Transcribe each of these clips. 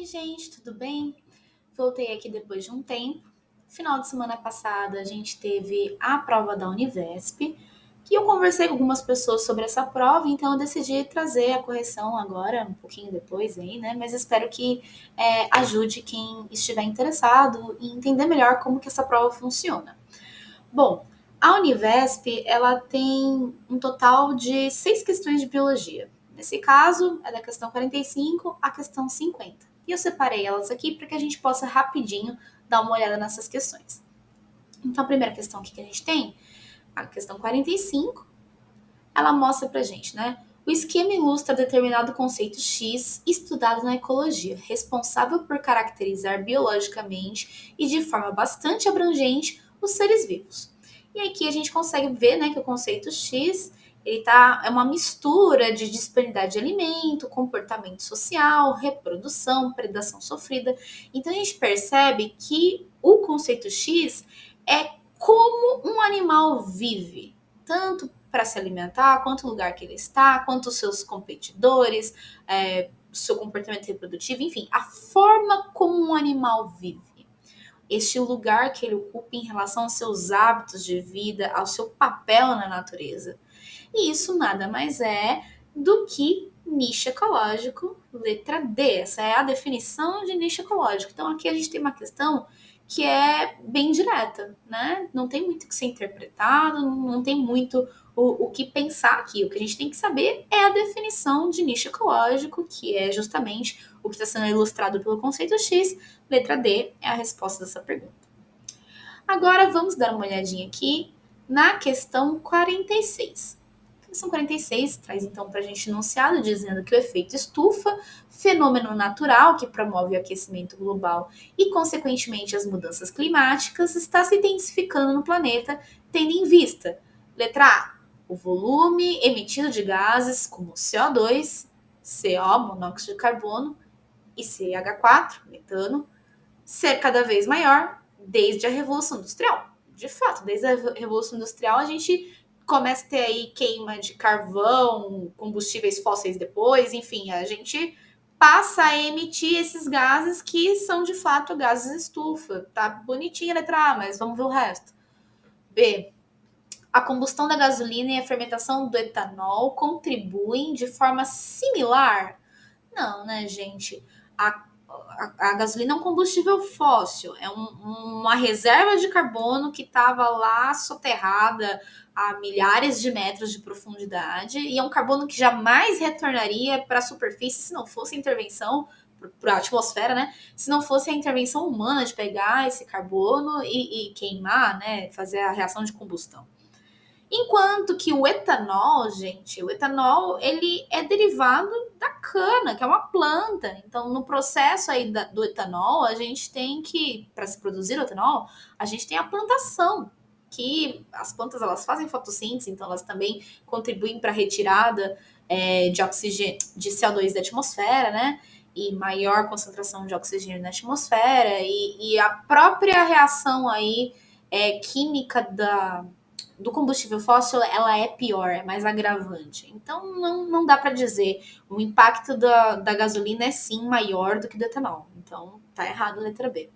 Oi, gente, tudo bem? Voltei aqui depois de um tempo. Final de semana passada a gente teve a prova da Univesp, que eu conversei com algumas pessoas sobre essa prova, então eu decidi trazer a correção agora, um pouquinho depois aí, né? Mas espero que ajude quem estiver interessado em entender melhor como que essa prova funciona. Bom, a Univesp, ela tem um total de 6 questões de biologia. Nesse caso, é da questão 45 à questão 50. E eu separei elas aqui para que a gente possa rapidinho dar uma olhada nessas questões. Então, a primeira questão aqui que a gente tem, a questão 45, ela mostra pra gente, né? O esquema ilustra determinado conceito X estudado na ecologia, responsável por caracterizar biologicamente e de forma bastante abrangente os seres vivos. E aqui a gente consegue ver, né, que o conceito X é uma mistura de disponibilidade de alimento, comportamento social, reprodução, predação sofrida. Então a gente percebe que o conceito X é como um animal vive, tanto para se alimentar, quanto o lugar que ele está, quanto os seus competidores, seu comportamento reprodutivo, enfim, a forma como um animal vive. Este lugar que ele ocupa em relação aos seus hábitos de vida, ao seu papel na natureza. E isso nada mais é do que nicho ecológico, letra D. Essa é a definição de nicho ecológico. Então aqui a gente tem uma questão que é bem direta, né? Não tem muito o que ser interpretado, não tem muito o que pensar aqui. O que a gente tem que saber é a definição de nicho ecológico, que é justamente o que está sendo ilustrado pelo conceito X. Letra D é a resposta dessa pergunta. Agora vamos dar uma olhadinha aqui na questão 46. A questão 46 traz então para a gente enunciado dizendo que o efeito estufa, fenômeno natural que promove o aquecimento global e, consequentemente, as mudanças climáticas, está se intensificando no planeta, tendo em vista, letra A, o volume emitido de gases como CO2, CO, monóxido de carbono, e CH4, metano, ser cada vez maior desde a Revolução Industrial. De fato, desde a Revolução Industrial a gente começa a ter aí queima de carvão, combustíveis fósseis depois, enfim, a gente passa a emitir esses gases que são de fato gases estufa. Tá bonitinha a letra A, mas vamos ver o resto. B. A combustão da gasolina e a fermentação do etanol contribuem de forma similar? Não, né, gente? A gasolina é um combustível fóssil, é uma reserva de carbono que estava lá soterrada a milhares de metros de profundidade e é um carbono que jamais retornaria para a superfície se não fosse a intervenção para a atmosfera, né? Se não fosse a intervenção humana de pegar esse carbono e queimar, né? Fazer a reação de combustão. Enquanto que o etanol, gente, o etanol ele é derivado da cana, que é uma planta. Então, no processo aí do etanol, a gente tem que, para se produzir o etanol, a gente tem a plantação, que as plantas elas fazem fotossíntese, então elas também contribuem para a retirada de oxigênio, de CO2 da atmosfera, né? E maior concentração de oxigênio na atmosfera e a própria reação aí química do combustível fóssil, ela é pior, é mais agravante. Então, não dá para dizer. O impacto da gasolina é sim maior do que do etanol. Então, tá errado a letra B.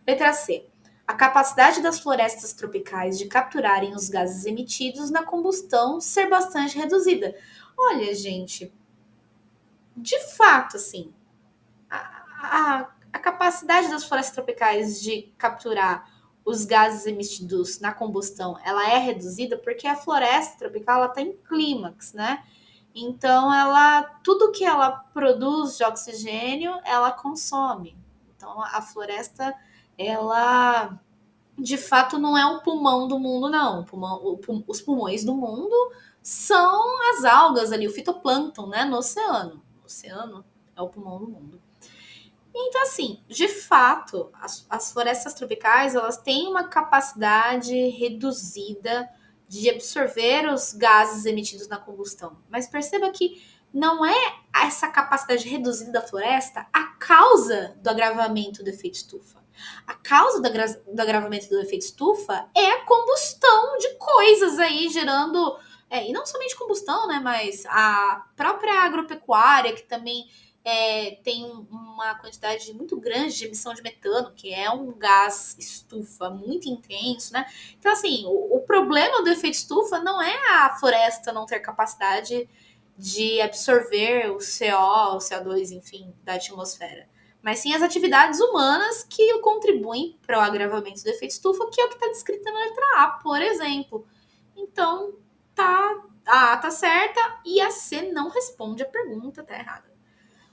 Letra C. A capacidade das florestas tropicais de capturarem os gases emitidos na combustão ser bastante reduzida. Olha, gente, de fato, assim, a capacidade das florestas tropicais de capturar os gases emitidos na combustão, ela é reduzida porque a floresta tropical ela está em clímax, né? Então, tudo que ela produz de oxigênio, ela consome. Então, a floresta, ela, de fato, não é o pulmão do mundo, não. Os pulmões do mundo são as algas ali, o fitoplâncton, né, no oceano. O oceano é o pulmão do mundo. Então, assim, de fato, as florestas tropicais, elas têm uma capacidade reduzida de absorver os gases emitidos na combustão. Mas perceba que não é essa capacidade reduzida da floresta a causa do agravamento do efeito estufa. A causa do agravamento do efeito estufa é a combustão de coisas aí gerando, e não somente combustão, né, mas a própria agropecuária que também tem uma quantidade muito grande de emissão de metano, que é um gás estufa muito intenso, né? Então, assim, o problema do efeito estufa não é a floresta não ter capacidade de absorver o CO, o CO2, enfim, da atmosfera. Mas sim as atividades humanas que contribuem para o agravamento do efeito estufa, que é o que está descrito na letra A, por exemplo. Então, a A tá certa e a C não responde a pergunta, tá errada.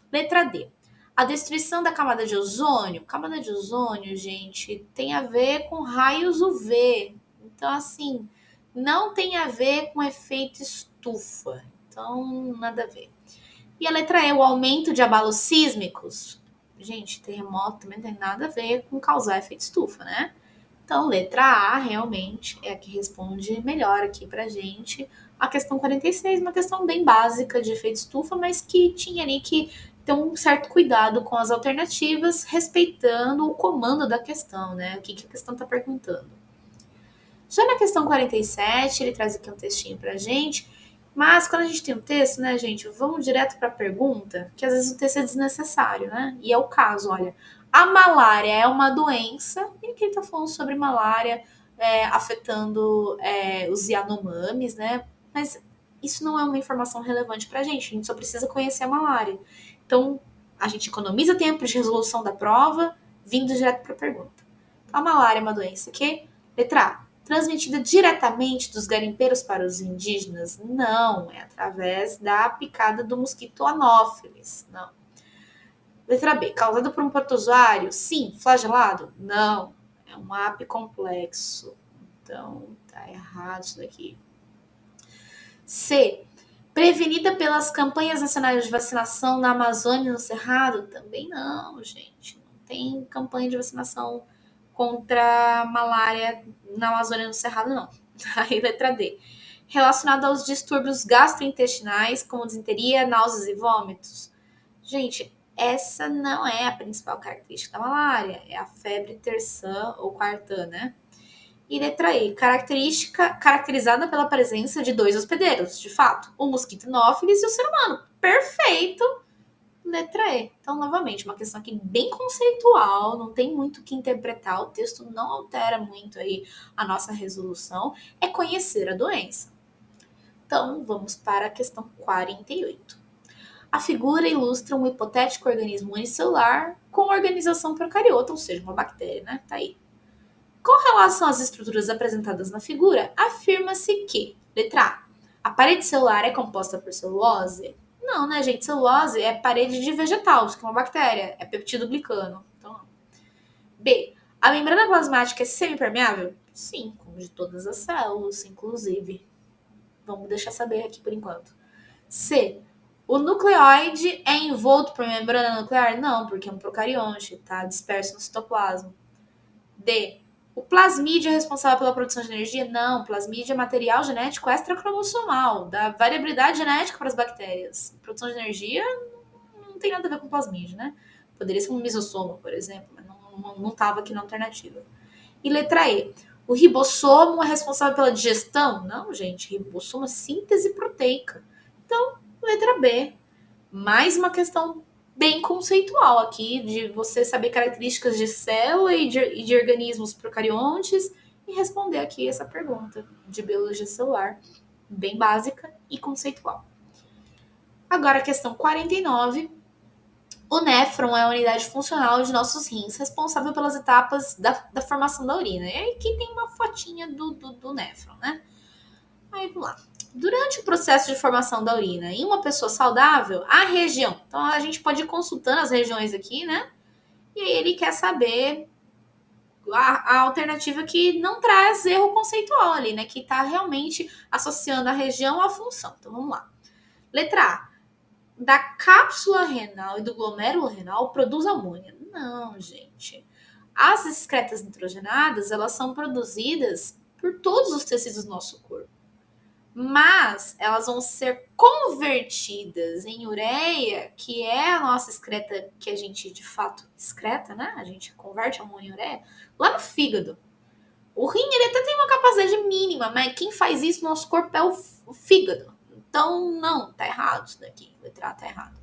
Letra D. A destruição da camada de ozônio. Camada de ozônio, gente, tem a ver com raios UV. Então, assim, não tem a ver com efeito estufa. Então, nada a ver. E a letra E, o aumento de abalos sísmicos. Gente, terremoto também não tem nada a ver com causar efeito estufa, né? Então, letra A realmente é a que responde melhor aqui pra gente. A questão 46, uma questão bem básica de efeito estufa, mas que tinha ali que ter um certo cuidado com as alternativas, respeitando o comando da questão, né? O que a questão está perguntando. Já na questão 47, ele traz aqui um textinho pra gente, mas quando a gente tem um texto, né, gente, vamos direto para a pergunta, que às vezes o texto é desnecessário, né? E é o caso, olha, a malária é uma doença, e aqui ele tá falando sobre malária afetando os Yanomamis, né? Mas isso não é uma informação relevante pra gente, a gente só precisa conhecer a malária. Então, a gente economiza tempo de resolução da prova, vindo direto para a pergunta. A malária é uma doença que, letra A, transmitida diretamente dos garimpeiros para os indígenas? Não, é através da picada do mosquito Anopheles. Não. Letra B, causada por um protozoário? Sim. Flagelado? Não. É um apicomplexo. Então, tá errado isso daqui. C, prevenida pelas campanhas nacionais de vacinação na Amazônia e no Cerrado? Também não, gente. Não tem campanha de vacinação contra a malária na Amazônia e no Cerrado, não. Aí, letra D. Relacionada aos distúrbios gastrointestinais, como disenteria, náuseas e vômitos. Gente, essa não é a principal característica da malária. É a febre terçã ou quartã, né? E letra E, caracterizada pela presença de dois hospedeiros, de fato, o mosquito Anopheles e o ser humano. Perfeito! Letra E. Então, novamente, uma questão aqui bem conceitual, não tem muito o que interpretar, o texto não altera muito aí a nossa resolução, é conhecer a doença. Então, vamos para a questão 48. A figura ilustra um hipotético organismo unicelular com organização procariota, ou seja, uma bactéria, né? Tá aí. Com relação às estruturas apresentadas na figura, afirma-se que, letra A parede celular é composta por celulose? Não, né, gente? Celulose é parede de vegetal, isso que é uma bactéria, é peptido glicano. Então, não. B. A membrana plasmática é semipermeável? Sim, como de todas as células, inclusive. Vamos deixar saber aqui por enquanto. C. O nucleoide é envolto por membrana nuclear? Não, porque é um procarionte, está disperso no citoplasma. D. O plasmídio é responsável pela produção de energia? Não, plasmídio é material genético extracromossomal, dá variabilidade genética para as bactérias. Produção de energia não tem nada a ver com plasmídio, né? Poderia ser um misossomo, por exemplo, mas não estava aqui na alternativa. E letra E. O ribossomo é responsável pela digestão? Não, gente, ribossomo é síntese proteica. Então, letra B. Mais uma questão bem conceitual aqui, de você saber características de célula e de organismos procariontes e responder aqui essa pergunta de biologia celular, bem básica e conceitual. Agora, a questão 49. O néfron é a unidade funcional de nossos rins, responsável pelas etapas da formação da urina. E aqui tem uma fotinha do néfron, né? Aí, vamos lá. Durante o processo de formação da urina em uma pessoa saudável, a região. Então, a gente pode ir consultando as regiões aqui, né? E aí ele quer saber a alternativa que não traz erro conceitual ali, né? Que está realmente associando a região à função. Então, vamos lá. Letra A. Da cápsula renal e do glomérulo renal produz amônia. Não, gente. As excretas nitrogenadas, elas são produzidas por todos os tecidos do nosso corpo. Mas elas vão ser convertidas em ureia, que é a nossa excreta, que a gente de fato excreta, né? A gente converte a amônia em ureia, lá no fígado. O rim, ele até tem uma capacidade mínima, mas quem faz isso no nosso corpo é o fígado. Então, não, tá errado isso daqui. Letra A tá errado.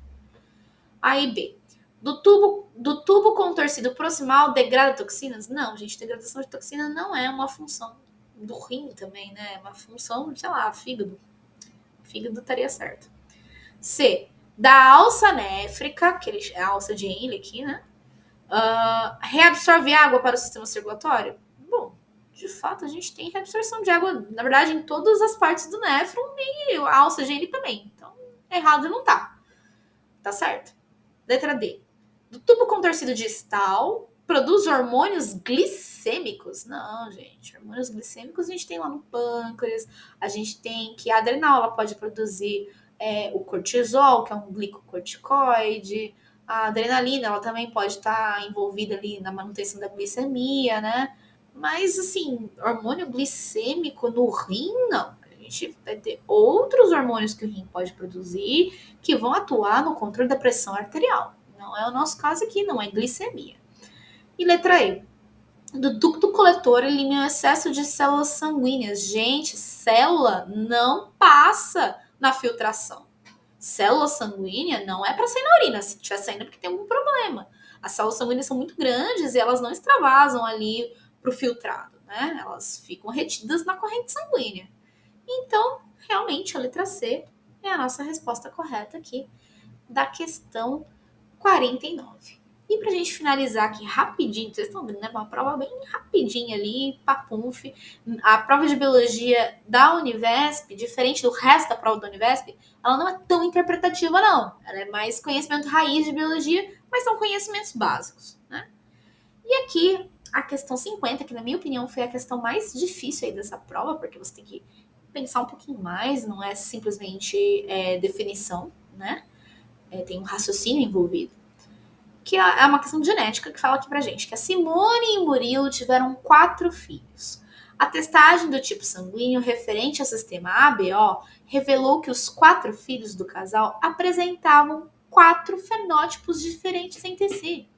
A e B. Do tubo contorcido proximal degrada toxinas? Não, gente, degradação de toxina não é uma função do rim também, né? É uma função, sei lá, fígado. Fígado estaria certo. C. Da alça néfrica, a alça de Henle aqui, né? Reabsorve água para o sistema circulatório? Bom, de fato, a gente tem reabsorção de água, na verdade, em todas as partes do néfron e a alça de Henle também. Então, errado não tá. Tá certo? Letra D. Do tubo contorcido distal, produz hormônios glicêmicos? Não, gente. Hormônios glicêmicos a gente tem lá no pâncreas. A gente tem que a adrenal ela pode produzir o cortisol, que é um glicocorticoide. A adrenalina ela também pode estar envolvida ali na manutenção da glicemia, né? Mas, assim, hormônio glicêmico no rim, não. A gente vai ter outros hormônios que o rim pode produzir que vão atuar no controle da pressão arterial. Não é o nosso caso aqui, não é glicemia. E letra E. Do ducto coletor elimina o excesso de células sanguíneas. Gente, célula não passa na filtração. Célula sanguínea não é para sair na urina. Se estiver saindo é porque tem algum problema. As células sanguíneas são muito grandes e elas não extravasam ali para o filtrado, né? Elas ficam retidas na corrente sanguínea. Então, realmente, a letra C é a nossa resposta correta aqui da questão 49. E pra gente finalizar aqui rapidinho, vocês estão vendo, né? Uma prova bem rapidinha ali, papunf. A prova de biologia da Univesp, diferente do resto da prova da Univesp, ela não é tão interpretativa, não. Ela é mais conhecimento raiz de biologia, mas são conhecimentos básicos, né? E aqui, a questão 50, que na minha opinião foi a questão mais difícil aí dessa prova, porque você tem que pensar um pouquinho mais, não é simplesmente definição, né? Tem um raciocínio envolvido. Que é uma questão genética que fala aqui pra gente, que a Simone e o Murilo tiveram 4 filhos. A testagem do tipo sanguíneo referente ao sistema ABO revelou que os 4 filhos do casal apresentavam 4 fenótipos diferentes entre si.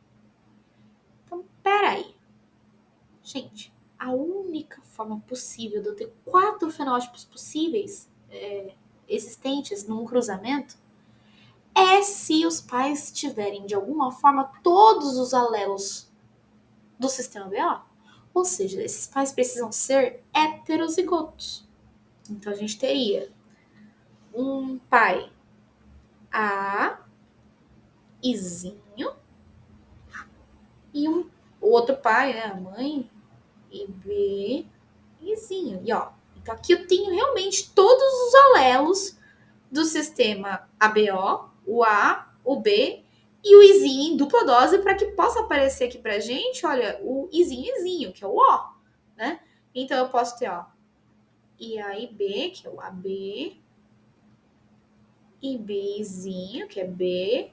Então, peraí. Gente, a única forma possível de eu ter 4 fenótipos possíveis existentes num cruzamento é se os pais tiverem, de alguma forma, todos os alelos do sistema BO. Ou seja, esses pais precisam ser heterozigotos. Então, a gente teria um pai A, Izinho, e o outro pai, né, a mãe, e B, Izinho. E ó, então aqui eu tenho realmente todos os alelos do sistema ABO, o A, o B e o Izinho em dupla dose para que possa aparecer aqui pra gente, olha, o Izinho, que é o O, né? Então eu posso ter, ó, IA e B, que é o AB, e Bzinho, que é B,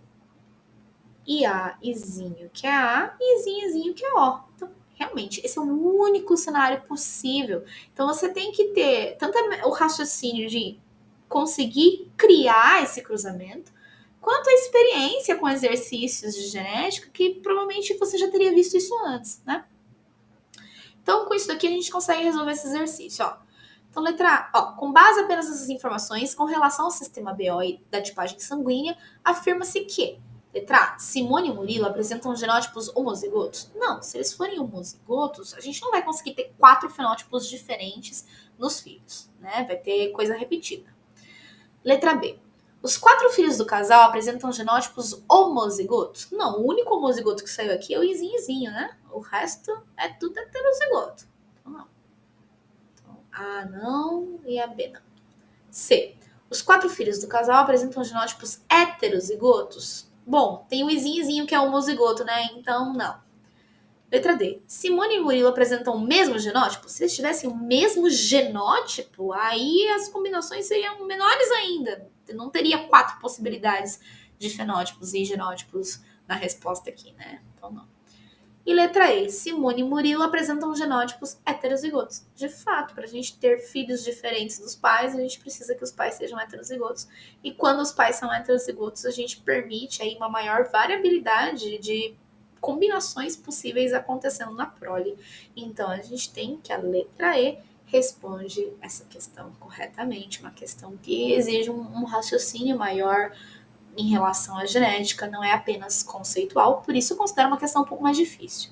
e Aizinho, que é A, e Izinho, que é O. Então, realmente, esse é o único cenário possível. Então você tem que ter tanto o raciocínio de conseguir criar esse cruzamento, quanto a experiência com exercícios de genética, que provavelmente você já teria visto isso antes, né? Então, com isso daqui, a gente consegue resolver esse exercício, ó. Então, letra A, ó, com base apenas nessas informações, com relação ao sistema BO e da tipagem sanguínea, afirma-se que, letra A, Simone e Murilo apresentam genótipos homozigotos? Não, se eles forem homozigotos, a gente não vai conseguir ter 4 fenótipos diferentes nos filhos, né? Vai ter coisa repetida. Letra B. Os 4 filhos do casal apresentam genótipos homozigotos? Não, o único homozigoto que saiu aqui é o Izinho, né? O resto é tudo heterozigoto. Então, não. Então, A não e a B não. C. Os 4 filhos do casal apresentam genótipos heterozigotos? Bom, tem o Izinho que é homozigoto, né? Então, não. Letra D. Simone e Murilo apresentam o mesmo genótipo? Se eles tivessem o mesmo genótipo, aí as combinações seriam menores ainda. Não teria 4 possibilidades de fenótipos e genótipos na resposta aqui, né? Então, não. E letra E. Simone e Murilo apresentam genótipos heterozigotos. De fato, para a gente ter filhos diferentes dos pais, a gente precisa que os pais sejam heterozigotos. E quando os pais são heterozigotos, a gente permite aí uma maior variabilidade de combinações possíveis acontecendo na prole. Então, a gente tem que a letra E responde essa questão corretamente, uma questão que exige um raciocínio maior, em relação à genética, não é apenas conceitual, por isso eu considero uma questão um pouco mais difícil.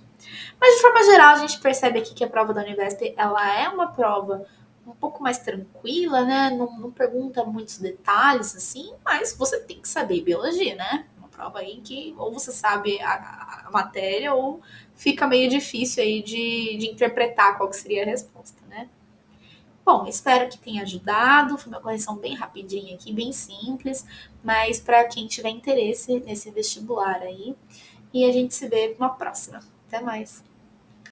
Mas de forma geral, a gente percebe aqui que a prova da Univesp, ela é uma prova um pouco mais tranquila, né? Não pergunta muitos detalhes, assim, mas você tem que saber biologia, né? Uma prova aí que ou você sabe a matéria ou fica meio difícil aí de interpretar qual que seria a resposta, né? Bom, espero que tenha ajudado. Foi uma correção bem rapidinha aqui, bem simples, mas para quem tiver interesse nesse vestibular aí. E a gente se vê numa próxima. Até mais.